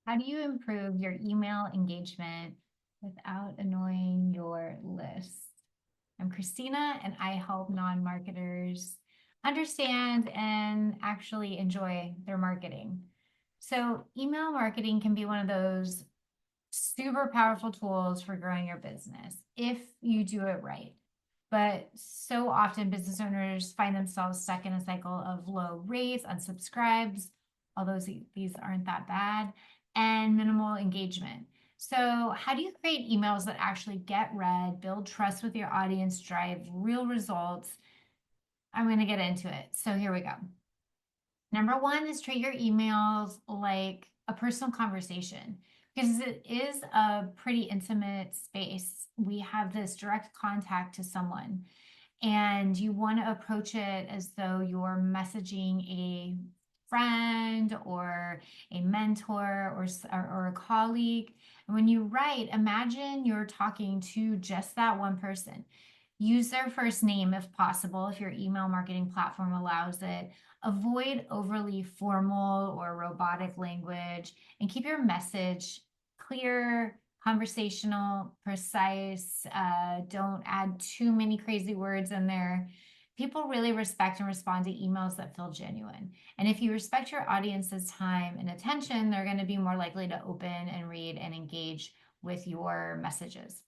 How do you improve your email engagement without annoying your list? I'm Christina, and I help non-marketers understand and actually enjoy their marketing. So, email marketing can be one of those super powerful tools for growing your business if you do it right. But so often, business owners find themselves stuck in a cycle of low rates, unsubscribes, although these aren't that bad, and minimal engagement. So, how do you create emails that actually get read, build trust with your audience, drive real results? I'm going to get into it. So, here we go. Number one is treat your emails like a personal conversation because it is a pretty intimate space. We have this direct contact to someone, and you want to approach it as though you're messaging a friend or a mentor or a colleague. And when you write, imagine you're talking to just that one person. Use their first name if possible, if your email marketing platform allows it. Avoid overly formal or robotic language and keep your message clear, conversational, precise. Don't add too many crazy words in there. People really respect and respond to emails that feel genuine. And if you respect your audience's time and attention, they're going to be more likely to open and read and engage with your messages.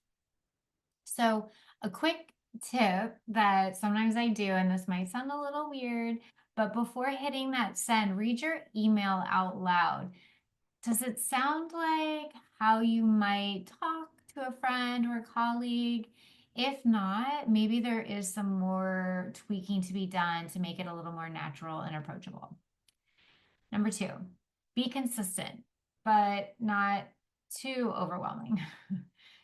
So, a quick tip that sometimes I do, and this might sound a little weird, but before hitting that send, read your email out loud. Does it sound like how you might talk to a friend or a colleague? If not, maybe there is some more tweaking to be done to make it a little more natural and approachable. Number two, be consistent, but not too overwhelming.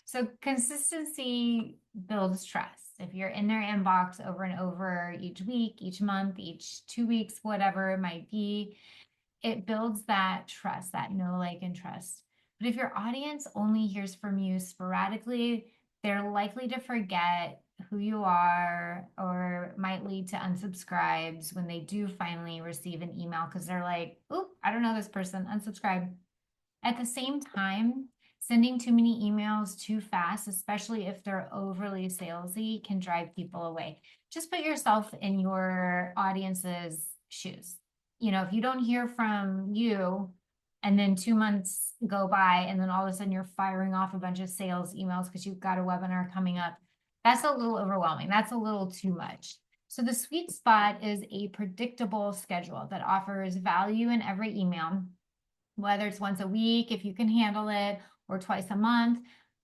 So consistency builds trust. If you're in their inbox over and over each week, each month, each 2 weeks, whatever it might be, it builds that trust, that know, like, and trust. But if your audience only hears from you sporadically, they're likely to forget who you are or might lead to unsubscribes when they do finally receive an email because they're like, "Oop, I don't know this person, unsubscribe." At the same time, sending too many emails too fast, especially if they're overly salesy, can drive people away. Just put yourself in your audience's shoes. If you don't hear from you and then 2 months go by and then all of a sudden you're firing off a bunch of sales emails because you've got a webinar coming up, that's a little overwhelming. That's a little too much. So the sweet spot is a predictable schedule that offers value in every email, whether it's once a week, if you can handle it, or twice a month.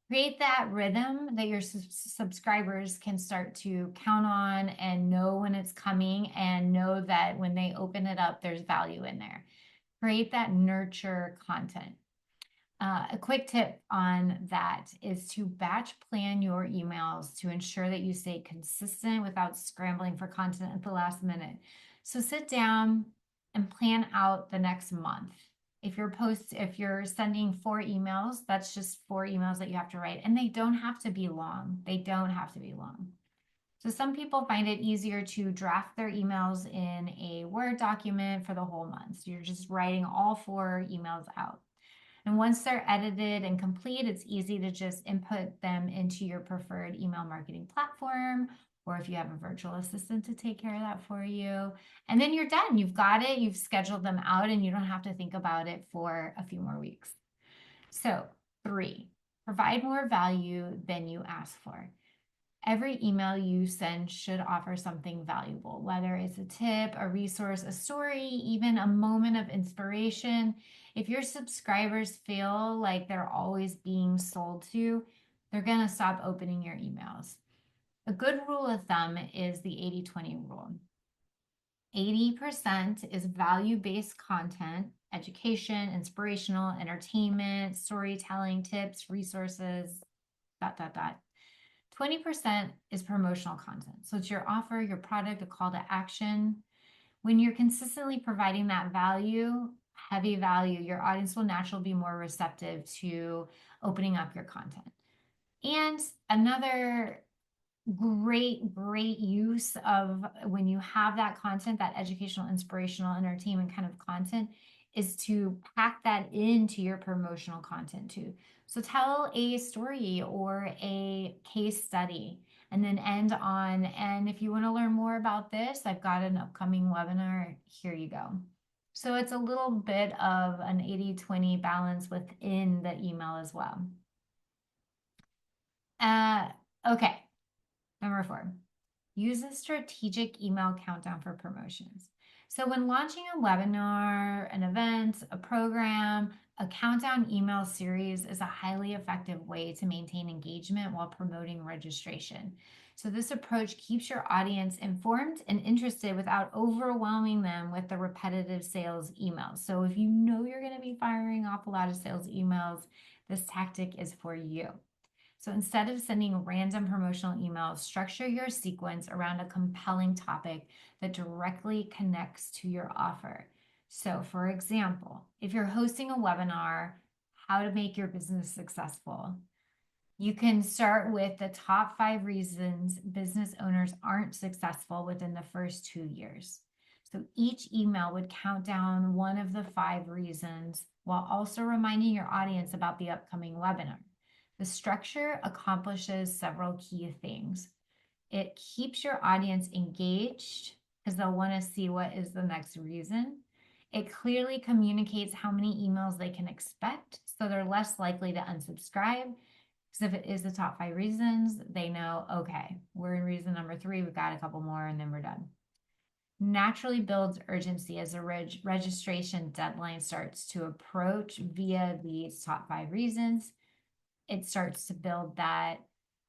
Create that rhythm that your subscribers can start to count on and know when it's coming and know that when they open it up, there's value in there. Create that nurture content. A quick tip on that is to batch plan your emails to ensure that you stay consistent without scrambling for content at the last minute. So sit down and plan out the next month. If you're sending 4 emails, that's just 4 emails that you have to write, and they don't have to be long. They don't have to be long. So some people find it easier to draft their emails in a Word document for the whole month. So you're just writing all 4 emails out. And once they're edited and complete, it's easy to just input them into your preferred email marketing platform, or if you have a virtual assistant to take care of that for you. And then you're done. You've got it. You've scheduled them out, and you don't have to think about it for a few more weeks. So, 3, provide more value than you ask for. Every email you send should offer something valuable, whether it's a tip, a resource, a story, even a moment of inspiration. If your subscribers feel like they're always being sold to, they're going to stop opening your emails. A good rule of thumb is the 80-20 rule. 80% is value-based content, education, inspirational, entertainment, storytelling, tips, resources, ... 20% is promotional content. So it's your offer, your product, a call to action. When you're consistently providing that value, heavy value, your audience will naturally be more receptive to opening up your content. And another great use of when you have that content, that educational, inspirational, entertainment kind of content, is to pack that into your promotional content too. So tell a story or a case study and then end on, and if you want to learn more about this, I've got an upcoming webinar. Here you go. So it's a little bit of an 80-20 balance within the email as well. Okay, number 4. Use a strategic email countdown for promotions. So when launching a webinar, an event, a program, a countdown email series is a highly effective way to maintain engagement while promoting registration. So this approach keeps your audience informed and interested without overwhelming them with the repetitive sales emails. So if you know you're going to be firing off a lot of sales emails, this tactic is for you. So instead of sending random promotional emails, structure your sequence around a compelling topic that directly connects to your offer. So for example, if you're hosting a webinar, how to make your business successful, you can start with the top 5 reasons business owners aren't successful within the first 2 years. So each email would count down one of the 5 reasons while also reminding your audience about the upcoming webinar. The structure accomplishes several key things. It keeps your audience engaged because they'll want to see what is the next reason. It clearly communicates how many emails they can expect, so they're less likely to unsubscribe. Because if it is the top 5 reasons, they know, okay, we're in reason number 3, we've got a couple more, and then we're done. Naturally builds urgency as a registration deadline starts to approach via these top 5 reasons. It starts to build that,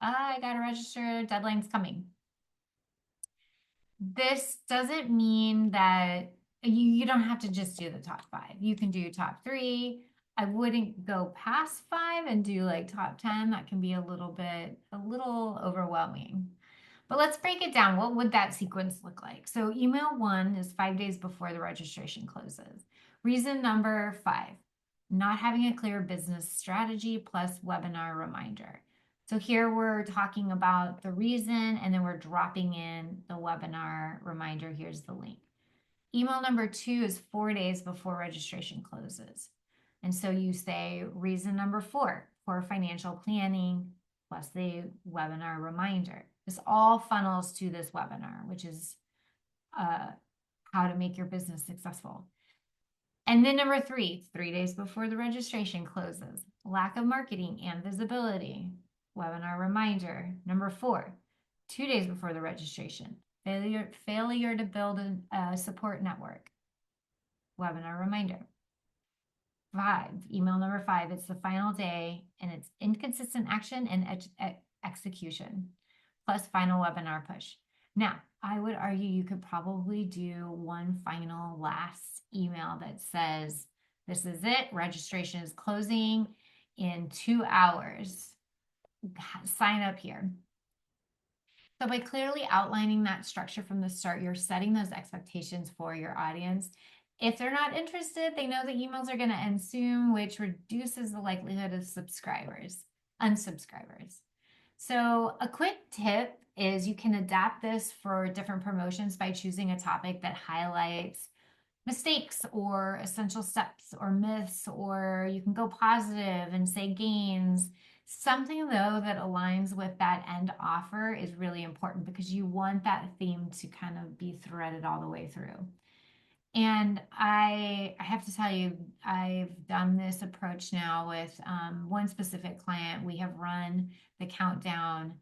I got to register, deadline's coming. This doesn't mean that you don't have to just do the top 5. You can do top 3. I wouldn't go past 5 and do like top 10. That can be a little overwhelming. But let's break it down. What would that sequence look like? So email 1 is 5 days before the registration closes. Reason number 5, not having a clear business strategy plus webinar reminder. So here we're talking about the reason, and then we're dropping in the webinar reminder. Here's the link. Email number 2 is 4 days before registration closes. And so you say reason number 4 for financial planning plus the webinar reminder. This all funnels to this webinar, which is how to make your business successful. And then number 3, 3 days before the registration closes, lack of marketing and visibility, webinar reminder. Number 4, 2 days before the registration, failure to build a support network, webinar reminder. 5, email number 5, it's the final day and it's inconsistent action and execution, plus final webinar push. Now, I would argue you could probably do one final last email that says, this is it, registration is closing in 2 hours. Sign up here. So by clearly outlining that structure from the start, you're setting those expectations for your audience. If they're not interested, they know the emails are going to end soon, which reduces the likelihood of unsubscribers. So a quick tip is you can adapt this for different promotions by choosing a topic that highlights mistakes or essential steps or myths, or you can go positive and say gains. Something though that aligns with that end offer is really important because you want that theme to kind of be threaded all the way through. And I have to tell you, I've done this approach now with one specific client. We have run the countdown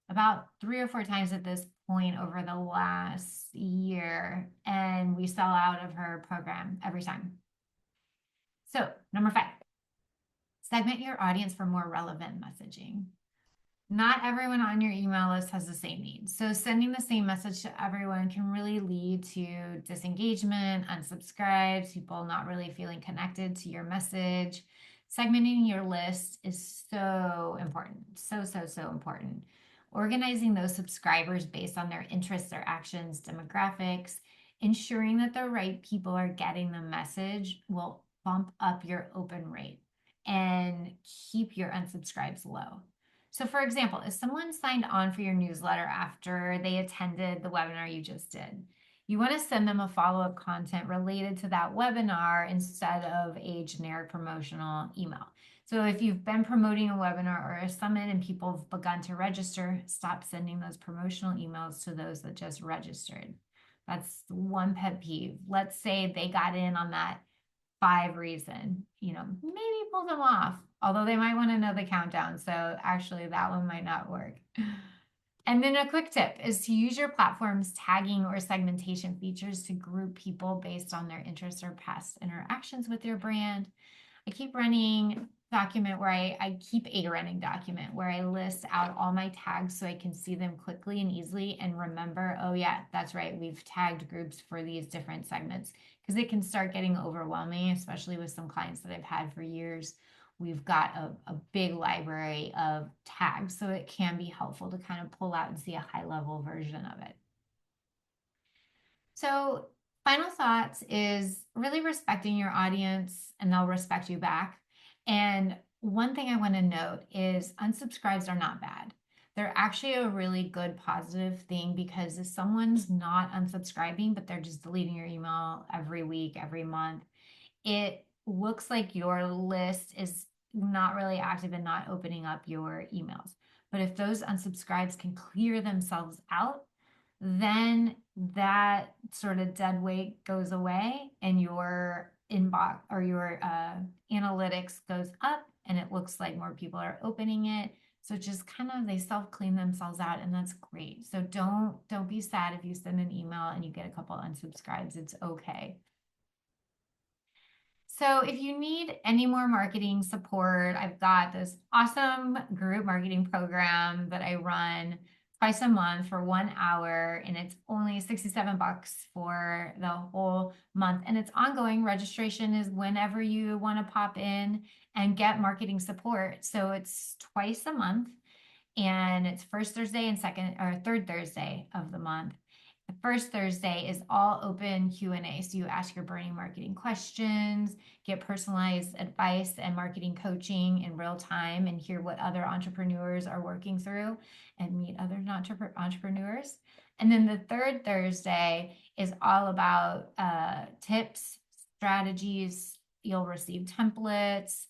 about 3 or 4 times at this point over the last year, and we sell out of her program every time. So number 5, segment your audience for more relevant messaging. Not everyone on your email list has the same needs. So sending the same message to everyone can really lead to disengagement, unsubscribes, people not really feeling connected to your message. Segmenting your list is so important. So important. Organizing those subscribers based on their interests, their actions, demographics, ensuring that the right people are getting the message will bump up your open rate and keep your unsubscribes low. So for example, if someone signed on for your newsletter after they attended the webinar you just did, you want to send them a follow-up content related to that webinar instead of a generic promotional email. So if you've been promoting a webinar or a summit and people have begun to register, stop sending those promotional emails to those that just registered. That's one pet peeve. Let's say they got in on that 5 reason, maybe pull them off, although they might want to know the countdown. So actually that one might not work. And then a quick tip is to use your platform's tagging or segmentation features to group people based on their interests or past interactions with your brand. I keep running document where I keep a running document where I list out all my tags so I can see them quickly and easily and remember, oh yeah, that's right, we've tagged groups for these different segments, because it can start getting overwhelming, especially with some clients that I've had for years. We've got a big library of tags, so it can be helpful to kind of pull out and see a high level version of it. So final thoughts is really respecting your audience and they'll respect you back. And one thing I want to note is unsubscribes are not bad. They're actually a really good positive thing, because if someone's not unsubscribing, but they're just deleting your email every week, every month, it looks like your list is not really active and not opening up your emails. But if those unsubscribes can clear themselves out, then that sort of dead weight goes away and your inbox or your analytics goes up and it looks like more people are opening it. So just kind of they self-clean themselves out, and that's great. So don't be sad if you send an email and you get a couple unsubscribes. It's okay. So if you need any more marketing support, I've got this awesome group marketing program that I run twice a month for 1 hour, and it's only $67 for the whole month. And it's ongoing. Registration is whenever you want to pop in and get marketing support. So it's twice a month, and it's first Thursday and second or third Thursday of the month. The first Thursday is all open Q&A. So you ask your burning marketing questions, get personalized advice and marketing coaching in real time, and hear what other entrepreneurs are working through and meet other entrepreneurs. And then the third Thursday is all about tips, strategies. You'll receive templates,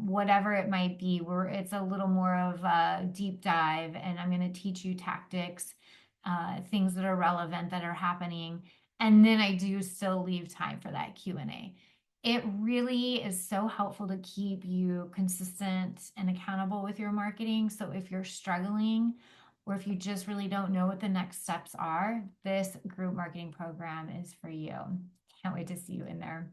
whatever it might be, where it's a little more of a deep dive, and I'm going to teach you tactics, things that are relevant that are happening. And then I do still leave time for that Q&A. It really is so helpful to keep you consistent and accountable with your marketing. So if you're struggling, or if you just really don't know what the next steps are, this group marketing program is for you. Can't wait to see you in there.